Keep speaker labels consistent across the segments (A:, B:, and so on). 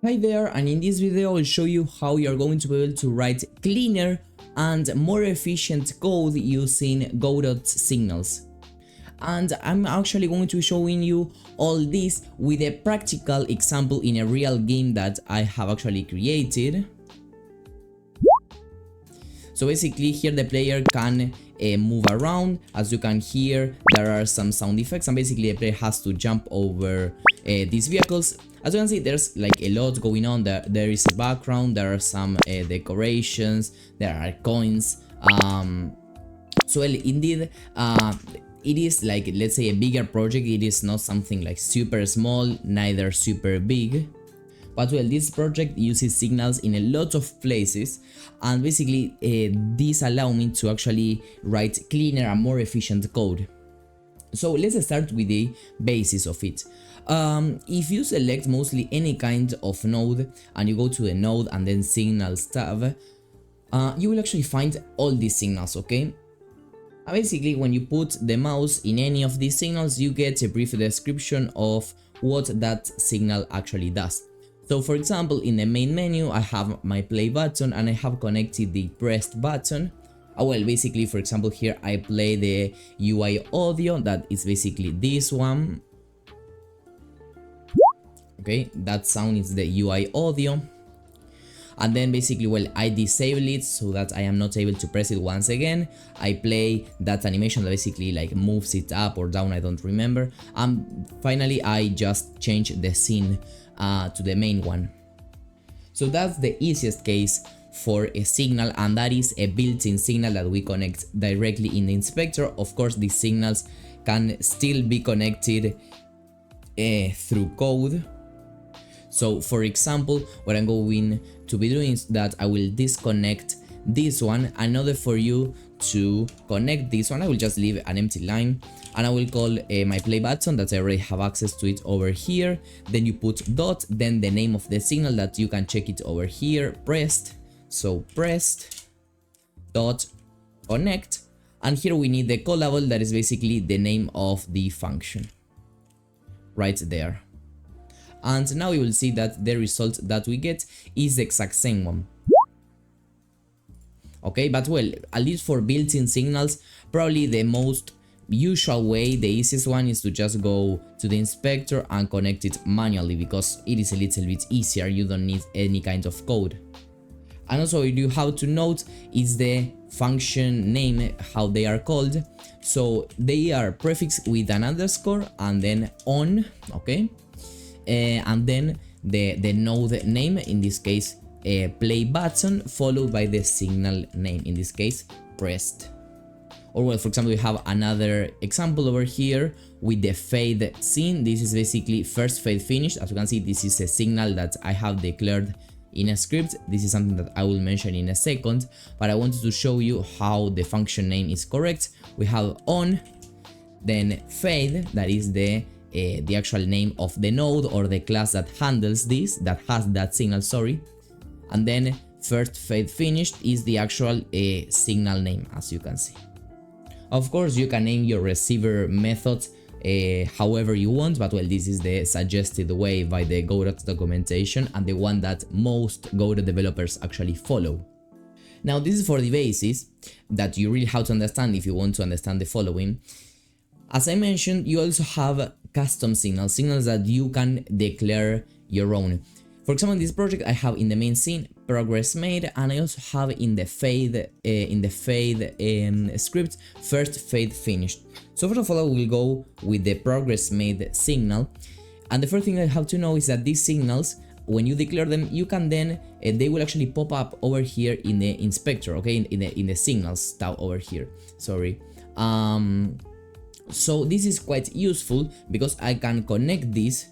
A: Hi there, and in this video I'll show you how you're going to be able to write cleaner and more efficient code using Godot signals. And I'm actually going to be showing you all this with a practical example in a real game that I have actually created. So basically here the player can move around. As you can hear, there are some sound effects, and basically the player has to jump over these vehicles. As you can see, there's like a lot going on. There is a background, there are some decorations, there are coins. So well, indeed, it is like, let's say, a bigger project. It is not something like super small, neither super big. But well, this project uses signals in a lot of places, and basically these allow me to actually write cleaner and more efficient code. So let's start with the basis of it. If you select mostly any kind of node and you go to the node and then signals tab, you will actually find all these signals, okay? Basically, when you put the mouse in any of these signals, you get a brief description of what that signal actually does. So for example, in the main menu I have my play button and I have connected the pressed button. Well, basically, for example, here I play the UI audio, that is basically this one. Okay, that sound is the UI audio. And then basically, well, I disable it so that I am not able to press it once again. I play that animation that basically like moves it up or down, I don't remember. And finally I just change the scene to the main one. So that's the easiest case for a signal, and that is a built-in signal that we connect directly in the inspector. Of course, these signals can still be connected through code. So for example, what I'm going to be doing is that I will disconnect this one. In order for you to connect this one, I will just leave an empty line, and I will call my play button that I already have access to it over here. Then you put dot, then the name of the signal that you can check it over here, pressed. So pressed dot connect, and here we need the callable, that is basically the name of the function right there. And now you will see that the result that we get is the exact same one. Okay, but well, at least for built-in signals, probably the most usual way, the easiest one, is to just go to the inspector and connect it manually, because it is a little bit easier. You don't need any kind of code. And also you have to note is the function name, how they are called. So they are prefixed with an underscore and then on, okay? And then the node name, in this case play button, followed by the signal name, in this case pressed. Or well, for example, we have another example over here with the fade scene. This is basically first fade finished. As you can see, this is a signal that I have declared in a script. This is something that I will mention in a second, but I wanted to show you how the function name is correct. We have on, then fade, that is the actual name of the node or the class that handles this, that has that signal, sorry. And then first fade finished is the actual signal name, as you can see. Of course, you can name your receiver method however you want, but well, this is the suggested way by the Godot documentation and the one that most Godot developers actually follow. Now, this is for the basis that you really have to understand if you want to understand the following. As I mentioned, you also have custom signals, signals that you can declare your own. For example, in this project I have in the main scene progress made, and I also have in the fade script first fade finished. So first of all, I will go with the progress made signal, and the first thing I have to know is that these signals, when you declare them, you can then they will actually pop up over here in the inspector, okay, in the signals tab over here, sorry. So this is quite useful because I can connect this,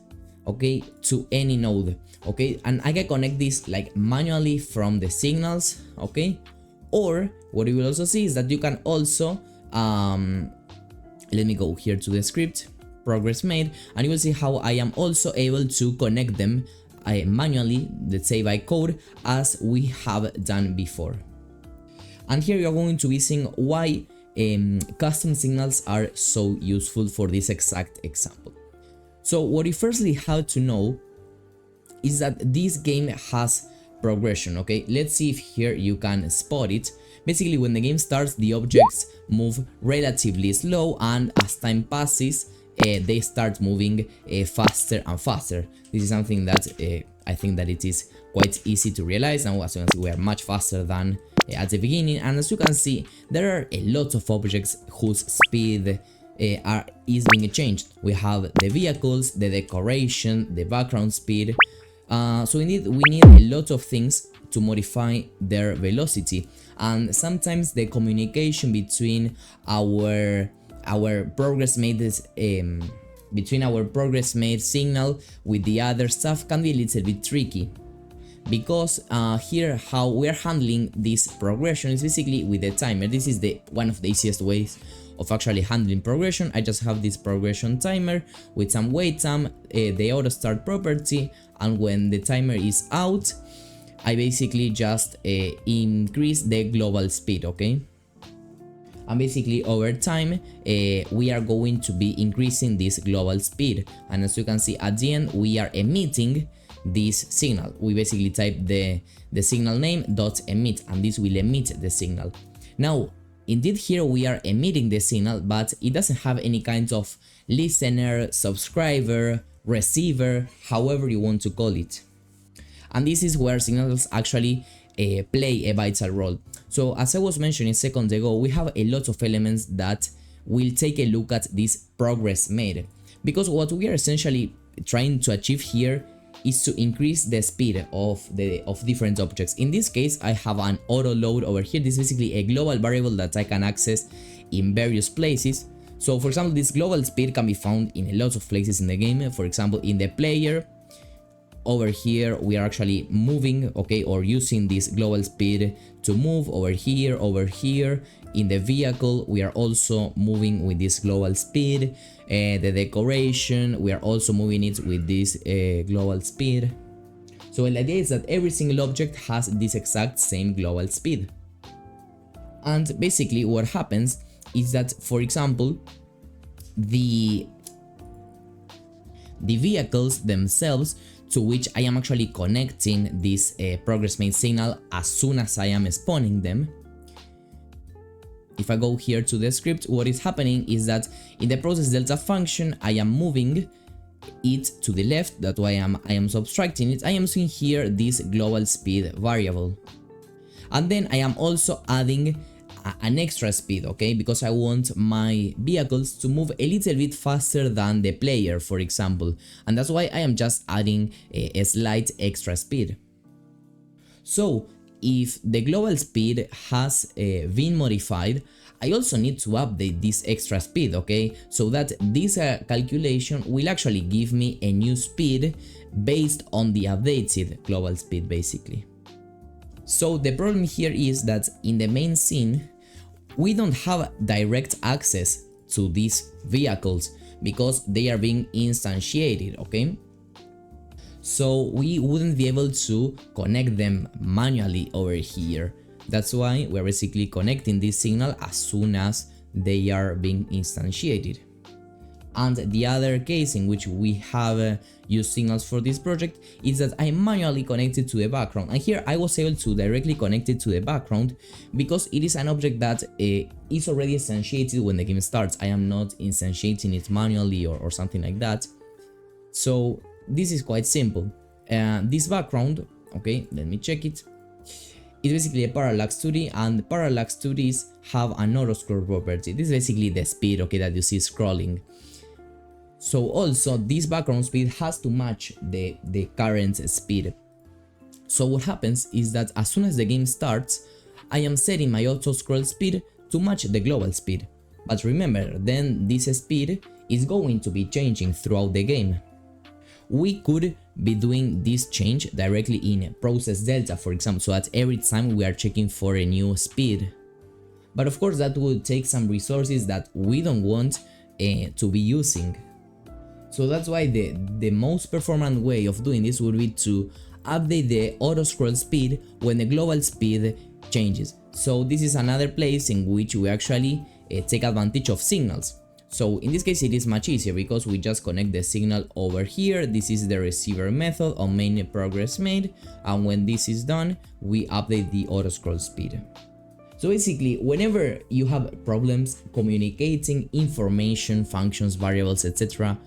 A: okay, to any node, okay, and I can connect this like manually from the signals, okay. Or what you will also see is that you can also let me go here to the script progress made, and you will see how I am also able to connect them manually, let's say by code, as we have done before. And here you are going to be seeing why custom signals are so useful for this exact example. So what you firstly have to know is that this game has progression, okay? Let's see if here you can spot it. Basically, when the game starts, the objects move relatively slow, and as time passes, they start moving faster and faster. This is something that I think that it is quite easy to realize. Now, as you can see, we are much faster than at the beginning, and as you can see, there are a lot of objects whose speed is being changed. We have the vehicles, the decoration, the background speed. So we need a lot of things to modify their velocity, and sometimes the communication between our progress made signal with the other stuff can be a little bit tricky, because here how we're handling this progression is basically with the timer. This is one of the easiest ways of actually handling progression. I just have this progression timer with some wait time, the auto start property, and when the timer is out, I basically just increase the global speed, okay? And basically over time we are going to be increasing this global speed, and as you can see at the end we are emitting this signal. We basically type the signal name .emit, and this will emit the signal. Now indeed here we are emitting the signal, but it doesn't have any kind of listener, subscriber, receiver, however you want to call it. And this is where signals actually play a vital role. So as I was mentioning seconds ago, we have a lot of elements that will take a look at this progress made, because what we are essentially trying to achieve here is to increase the speed of different objects. In this case, I have an auto load over here. This is basically a global variable that I can access in various places. So for example, this global speed can be found in a lot of places in the game. For example, in the player, over here we are actually moving, okay, or using this global speed to move over here. In the vehicle we are also moving with this global speed. The decoration, we are also moving it with this global speed. So the idea is that every single object has this exact same global speed. And basically what happens is that, for example, the vehicles themselves, to which I am actually connecting this progress made signal as soon as I am spawning them. If I go here to the script, what is happening is that in the process delta function, I am moving it to the left. That's why I am subtracting it. I am seeing here this global speed variable, and then I am also adding an extra speed, okay, because I want my vehicles to move a little bit faster than the player, for example, and that's why I am just adding a slight extra speed. So if the global speed has been modified, I also need to update this extra speed, okay, so that this calculation will actually give me a new speed based on the updated global speed, basically. So the problem here is that in the main scene we don't have direct access to these vehicles because they are being instantiated, okay? So we wouldn't be able to connect them manually over here. That's why we're basically connecting this signal as soon as they are being instantiated. And the other case in which we have used signals for this project is that I manually connected to the background, and here I was able to directly connect it to the background because it is an object that is already instantiated when the game starts. I am not instantiating it manually or something like that. So this is quite simple. This background, okay, let me check it. It's basically a parallax 2D, and parallax 2Ds have an auto scroll property. This is basically the speed, okay, that you see scrolling. So also this background speed has to match the current speed. So what happens is that as soon as the game starts, I am setting my auto scroll speed to match the global speed. But remember, then this speed is going to be changing throughout the game. We could be doing this change directly in process delta, for example, so that every time we are checking for a new speed. But of course that would take some resources that we don't want to be using. So that's why the most performant way of doing this would be to update the auto scroll speed when the global speed changes. So this is another place in which we actually take advantage of signals. So in this case it is much easier because we just connect the signal over here. This is the receiver method on main progress made, and when this is done we update the auto scroll speed. So basically whenever you have problems communicating information, functions, variables, etc.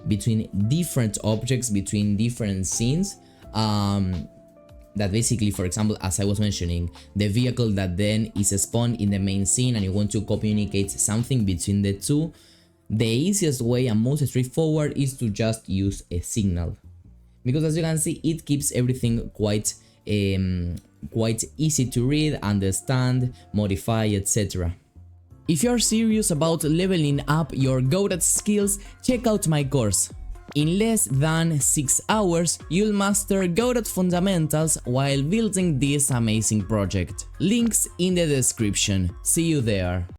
A: between different objects, between different scenes, that basically, for example, as I was mentioning, the vehicle that then is spawned in the main scene and you want to communicate something between the two, the easiest way and most straightforward is to just use a signal. Because as you can see, it keeps everything quite easy to read, understand, modify, etc. If you're serious about leveling up your Godot skills, check out my course. In less than 6 hours, you'll master Godot fundamentals while building this amazing project. Links in the description. See you there.